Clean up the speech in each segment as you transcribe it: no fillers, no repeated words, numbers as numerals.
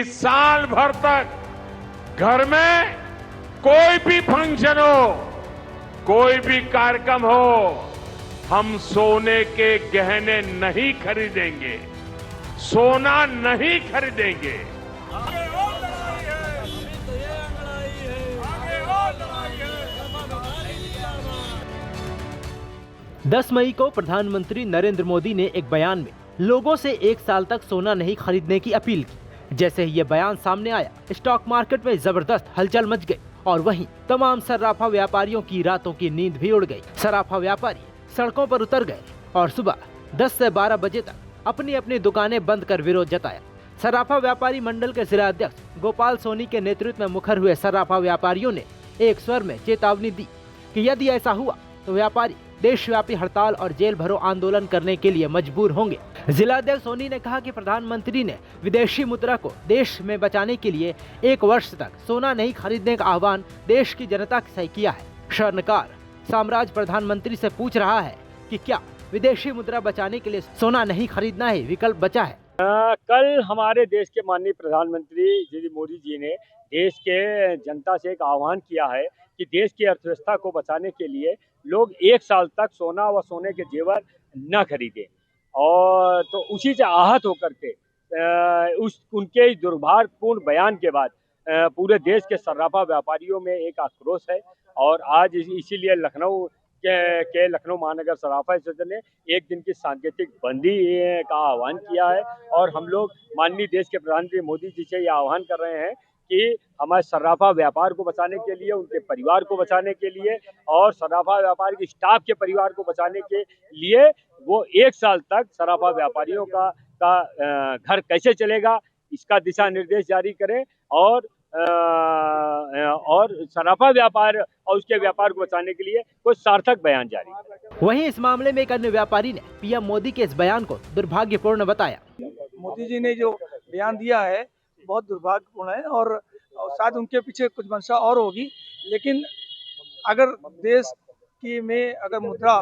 साल भर तक घर में कोई भी फंक्शन हो, कोई भी कार्यक्रम हो, हम सोने के गहने नहीं खरीदेंगे, सोना नहीं खरीदेंगे। आगे और लड़ाई है, अभी तो ये लड़ाई है, आगे और लड़ाई है। 10 मई को प्रधानमंत्री नरेंद्र मोदी ने एक बयान में लोगों से 1 साल तक सोना नहीं खरीदने की अपील की। जैसे ही ये बयान सामने आया, स्टॉक मार्केट में जबरदस्त हलचल मच गई और वहीं तमाम सर्राफा व्यापारियों की रातों की नींद भी उड़ गई। सर्राफा व्यापारी सड़कों पर उतर गए और सुबह 10 से 12 बजे तक अपनी अपनी दुकानें बंद कर विरोध जताया। सर्राफा व्यापारी मंडल के जिला अध्यक्ष गोपाल सोनी के नेतृत्व में मुखर हुए सर्राफा व्यापारियों ने एक स्वर में चेतावनी दी कि यदि ऐसा हुआ तो व्यापारी देशव्यापी हड़ताल और जेल भरो आंदोलन करने के लिए मजबूर होंगे। जिलाध्यक्ष सोनी ने कहा कि प्रधानमंत्री ने विदेशी मुद्रा को देश में बचाने के लिए 1 वर्ष तक सोना नहीं खरीदने का आह्वान देश की जनता से किया है। स्वर्णकार साम्राज्य प्रधानमंत्री से पूछ रहा है कि क्या विदेशी मुद्रा बचाने के लिए सोना नहीं खरीदना ही विकल्प बचा है। कल हमारे देश के माननीय प्रधानमंत्री श्री मोदी जी ने देश के जनता से एक आह्वान किया है कि देश की अर्थव्यवस्था को बचाने के लिए लोग 1 साल तक सोना व सोने के जेवर न खरीदें। और तो उसी से आहत होकर के उनके इस दुर्भाग्यपूर्ण बयान के बाद पूरे देश के सर्राफा व्यापारियों में एक आक्रोश है। और आज इसीलिए लखनऊ के लखनऊ महानगर सर्राफा एसोसिएशन ने 1 दिन की सांकेतिक बंदी का आह्वान किया है। और हम लोग माननीय देश के प्रधानमंत्री मोदी जी से ये आह्वान कर रहे हैं कि हमारे सर्राफा व्यापार को बचाने के लिए, उनके परिवार को बचाने के लिए और सर्राफा व्यापार के स्टाफ के परिवार को बचाने के लिए वो 1 साल तक सर्राफा व्यापारियों का घर कैसे चलेगा, इसका दिशा निर्देश जारी करें और सर्राफा व्यापार और उसके व्यापार को बचाने के लिए कोई सार्थक बयान जारी करें। वहीं इस मामले में एक अन्य व्यापारी ने पीएम मोदी के इस बयान को दुर्भाग्यपूर्ण बताया। मोदी जी ने जो बयान दिया है बहुत दुर्भाग्यपूर्ण है और शायद उनके पीछे कुछ मंशा और होगी। लेकिन अगर देश की में अगर मुद्रा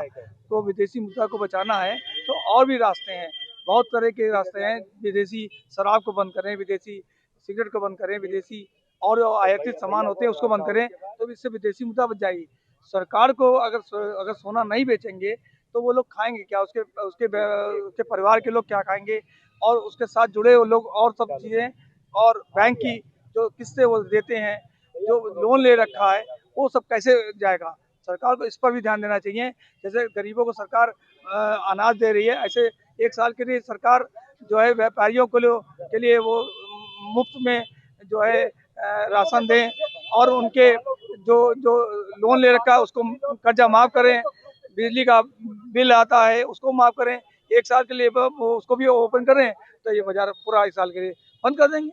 को, विदेशी मुद्रा को बचाना है तो और भी रास्ते हैं, बहुत तरह के रास्ते हैं। विदेशी शराब को बंद करें, विदेशी सिगरेट को बंद करें, विदेशी और जो आयातित सामान होते हैं उसको बंद करें, तो इससे विदेशी मुद्रा बच जाएगी। सरकार को अगर सोना नहीं बेचेंगे तो वो लोग खाएंगे क्या, उसके परिवार के लोग क्या खाएंगे और उसके साथ जुड़े हुए लोग और सब चीज़ें, और बैंक की जो किस्तें वो देते हैं, जो लोन ले रखा है, वो सब कैसे जाएगा। सरकार को इस पर भी ध्यान देना चाहिए। जैसे गरीबों को सरकार अनाज दे रही है, ऐसे 1 साल के लिए सरकार जो है व्यापारियों के लिए वो मुफ्त में जो है राशन दें और उनके जो लोन ले रखा है उसको कर्जा माफ़ करें, बिजली का बिल आता है उसको माफ़ करें। 1 साल के लिए उसको भी ओपन करें तो ये बाजार पूरा 1 साल के लिए बंद कर देंगे।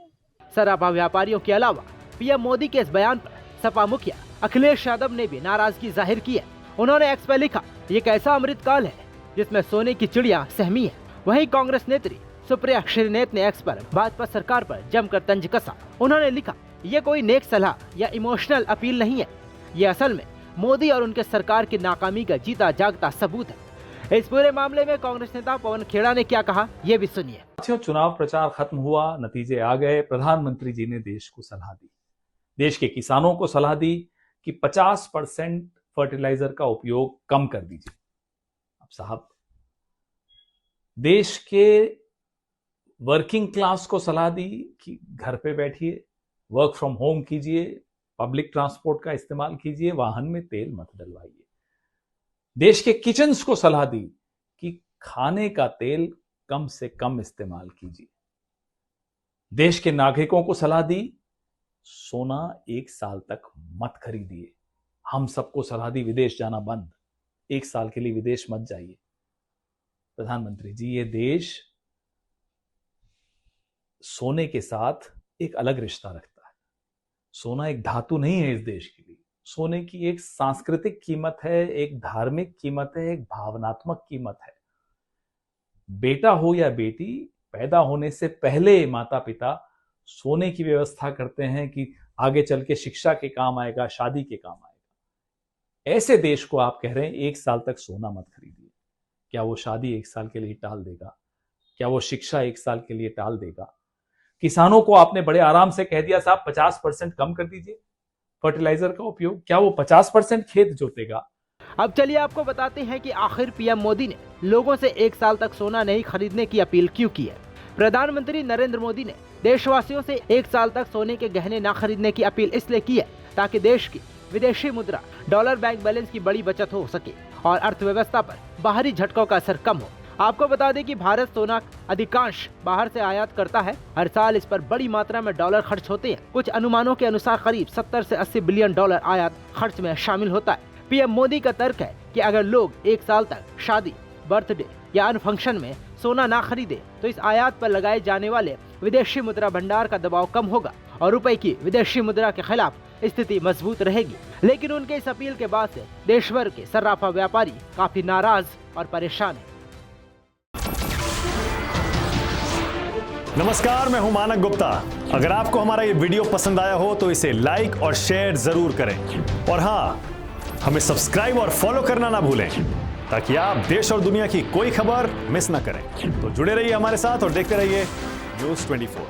सर्राफा व्यापारियों के अलावा पीएम मोदी के इस बयान पर सपा मुखिया अखिलेश यादव ने भी नाराजगी जाहिर की है। उन्होंने एक्स पे लिखा, ये कैसा अमृतकाल है जिसमें सोने की चिड़िया सहमी है। वहीं कांग्रेस नेत्री सुप्रिया श्रीनेत ने एक्स पर भाजपा सरकार पर जमकर तंज कसा। उन्होंने लिखा, ये कोई नेक सलाह या इमोशनल अपील नहीं है, ये असल में मोदी और उनके सरकार की नाकामी का जीता जागता सबूत है। इस पूरे मामले में कांग्रेस नेता पवन खेड़ा ने क्या कहा, ये भी सुनिए। चुनाव प्रचार खत्म हुआ, नतीजे आ गए। प्रधानमंत्री जी ने देश को सलाह दी, देश के किसानों को सलाह दी कि 50% फर्टिलाइजर का उपयोग कम कर दीजिए। अब साहब, देश के वर्किंग क्लास को सलाह दी कि घर पे बैठिए, वर्क फ्रॉम होम कीजिए, पब्लिक ट्रांसपोर्ट का इस्तेमाल कीजिए, वाहन में तेल मत डलवाइए। देश के किचन्स को सलाह दी कि खाने का तेल कम से कम इस्तेमाल कीजिए। देश के नागरिकों को सलाह दी, सोना 1 साल तक मत खरीदिए। हम सबको सलाह दी, विदेश जाना बंद, 1 साल के लिए विदेश मत जाइए। प्रधानमंत्री जी, ये देश सोने के साथ एक अलग रिश्ता रखता है। सोना एक धातु नहीं है इस देश के लिए। सोने की एक सांस्कृतिक कीमत है, एक धार्मिक कीमत है, एक भावनात्मक कीमत है। बेटा हो या बेटी, पैदा होने से पहले माता पिता सोने की व्यवस्था करते हैं कि आगे चल के शिक्षा के काम आएगा, शादी के काम आएगा। ऐसे देश को आप कह रहे हैं 1 साल तक सोना मत खरीदिए। क्या वो शादी 1 साल के लिए टाल देगा? क्या वो शिक्षा 1 साल के लिए टाल देगा? किसानों को आपने बड़े आराम से कह दिया साहब 50% कम कर दीजिए फर्टिलाइजर का उपयोग। क्या वो 50% खेत जोतेगा? अब चलिए आपको बताते हैं कि आखिर पीएम मोदी ने लोगों से 1 साल तक सोना नहीं खरीदने की अपील क्यों की है। प्रधानमंत्री नरेंद्र मोदी ने देशवासियों से 1 साल तक सोने के गहने न खरीदने की अपील इसलिए की है ताकि देश की विदेशी मुद्रा डॉलर बैंक बैलेंस की बड़ी बचत हो सके और अर्थव्यवस्था पर बाहरी झटकों का असर कम हो। आपको बता दें कि भारत सोना अधिकांश बाहर से आयात करता है। हर साल इस पर बड़ी मात्रा में डॉलर खर्च होते हैं। कुछ अनुमानों के अनुसार करीब 70 से 80 बिलियन डॉलर आयात खर्च में शामिल होता है। पीएम मोदी का तर्क है कि अगर लोग 1 साल तक शादी, बर्थडे या अन्य फंक्शन में सोना ना खरीदे तो इस आयात पर लगाए जाने वाले विदेशी मुद्रा भंडार का दबाव कम होगा और रुपए की विदेशी मुद्रा के खिलाफ स्थिति मजबूत रहेगी। लेकिन उनके इस अपील के बाद से देश भर के सर्राफा व्यापारी काफी नाराज और परेशान हैं। नमस्कार, मैं हूं मानक गुप्ता। अगर आपको हमारा ये वीडियो पसंद आया हो तो इसे लाइक और शेयर जरूर करें और हाँ, हमें सब्सक्राइब और फॉलो करना ना भूलें ताकि आप देश और दुनिया की कोई खबर मिस ना करें। तो जुड़े रहिए हमारे साथ और देखते रहिए न्यूज़ 24।